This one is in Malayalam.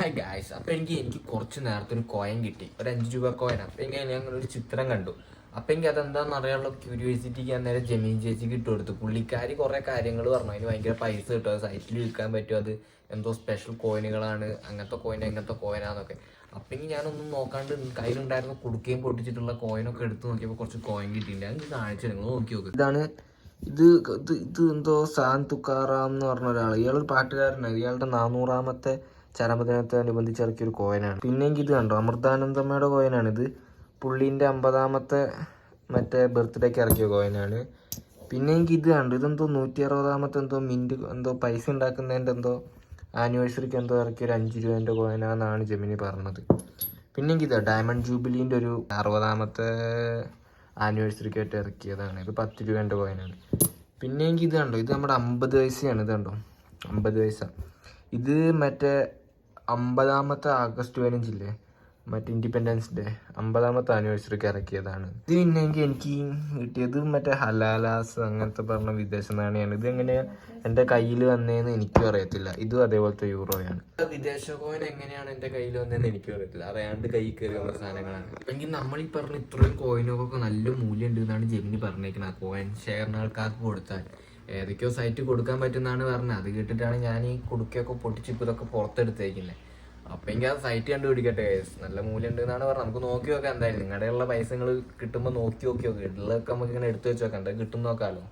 Hi guys. അപ്പോൾ എനിക്ക് കുറച്ച് നേരത്തെ ഒരു കോയിൻ കിട്ടി, ഒരു 5 രൂപ കോയിൻ. അപ്പോൾ ഞാൻ ഒരു ചിത്രം കണ്ടു. അപ്പം എനിക്ക് അതെന്താണെന്ന് അറിയാനുള്ള ക്യൂരിയോസിറ്റിക്ക് ഞാൻ നേരെ ജമീൻ ചേച്ചിക്ക് ഇട്ട് കൊടുത്തു. പുള്ളിക്കാരി കുറേ കാര്യങ്ങൾ പറഞ്ഞു. അതിന് ഭയങ്കര പൈസ കിട്ടും, അത് സൈറ്റിൽ വിൽക്കാൻ പറ്റും, അത് എന്തോ സ്പെഷ്യൽ കോയിനുകളാണ്, അങ്ങനത്തെ കോയിൻ എങ്ങനത്തെ കോയിനാന്നൊക്കെ. അപ്പം ഞാനൊന്നും നോക്കാണ്ട് കയ്യിലുണ്ടായിരുന്ന കുടുക്കയും പൊട്ടിച്ചിട്ടുള്ള കോയിനൊക്കെ എടുത്ത് നോക്കിയപ്പോൾ കുറച്ച് കോയിൻ കിട്ടിയില്ല. അത് കാണിച്ചു നിങ്ങൾ നോക്കി നോക്ക്. ഇത് ഇത് ഇത് എന്തോ സാൻ തുക്കാറാം എന്ന് പറഞ്ഞ ഒരാൾ, ഇയാളൊരു പാട്ടുകാരനാണ്. ഇയാളുടെ 400ാമത്തെ ചരമദിനത്തോടനുബന്ധിച്ച് ഇറക്കിയൊരു കോയിനാണ്. പിന്നെങ്കിൽ ഇത് കണ്ടോ, അമൃതാനന്ദമ്മയുടെ കോയിനാണ് ഇത്. പുള്ളീൻ്റെ 50ാമത്തെ മറ്റേ ബർത്ത്ഡേക്ക് ഇറക്കിയ കോയിനാണ്. പിന്നെങ്കിൽ ഇത് കണ്ടു, ഇതെന്തോ 160ാമത്തെ എന്തോ മിൻറ്റ് എന്തോ പൈസ ഉണ്ടാക്കുന്നതിൻ്റെ എന്തോ ആനിവേഴ്സറിക്ക് എന്തോ ഇറക്കിയൊരു 5 രൂപേൻ്റെ കോയിനാണെന്നാണ് ജെമിനി പറഞ്ഞത്. പിന്നെങ്കിൽ ഇതാ ഡയമണ്ട് ജൂബിലീൻ്റെ ഒരു 60ാമത്തെ ആനിവേഴ്സറിക്കായിട്ട് ഇറക്കിയതാണ്. ഇത് 10 രൂപേൻ്റെ കോയിനാണ്. പിന്നെങ്കിൽ ഇത് കണ്ടോ, ഇത് നമ്മുടെ 50 പൈസയാണ്. ഇത് കണ്ടോ, 50 പൈസ. ഇത് മറ്റേ 50ാമത്തെ ആഗസ്റ്റ് 15 മറ്റേ ഇൻഡിപെൻഡൻസ് ഡേ 50ാമത്തെ ആനിവേഴ്സറിക്ക് ഇറക്കിയതാണ്. ഇത് പിന്നെങ്കിൽ എനിക്ക് കിട്ടിയത് മറ്റേ ഹലാലാസ് അങ്ങനത്തെ പറഞ്ഞ വിദേശ നാണയമാണ്. ഇതെങ്ങനെയാണ് എൻ്റെ കയ്യിൽ വന്നതെന്ന് എനിക്കും അറിയത്തില്ല. ഇതും അതേപോലത്തെ യൂറോയാണ്. വിദേശ കോയിൻ എങ്ങനെയാണ് എൻ്റെ കയ്യിൽ വന്നതെന്ന് എനിക്കും അറിയത്തില്ല. അറിയാണ്ട് കൈ കയറി വന്ന സാധനങ്ങളാണ്. എങ്കിൽ നമ്മൾ ഈ പറഞ്ഞ ഇത്രയും കോയിനൊക്കെ നല്ല മൂല്യം ഉണ്ട് എന്നാണ് ജെമിനി പറഞ്ഞേക്കുന്നത്. ആ കോയിൻ ഷെയറിന് ആൾക്കാർക്ക് കൊടുത്താൽ ഏതൊക്കെയോ സൈറ്റ് കൊടുക്കാൻ പറ്റുമെന്നാണ് പറഞ്ഞത്. അത് കേട്ടിട്ടാണ് ഞാൻ ഈ കുടുക്കയൊക്കെ പൊട്ടിച്ചിപ്പോൾ ഇതൊക്കെ പുറത്തെടുത്തേക്കുന്നത്. അപ്പം എനിക്ക് ആ സൈറ്റ് കണ്ടുപിടിക്കട്ടെ. നല്ല മൂല്യം ഉണ്ട് എന്നാണ് പറഞ്ഞത്. നമുക്ക് നോക്കി നോക്കാം. എന്തായാലും നിങ്ങളുടെ ഉള്ള പൈസ നിങ്ങൾ കിട്ടുമ്പോൾ നോക്കി നോക്കി നോക്കാം. ഉള്ളതൊക്കെ നമുക്ക് ഇങ്ങനെ എടുത്തു വെച്ച് നോക്കാം, എന്താ കിട്ടും നോക്കാമല്ലോ.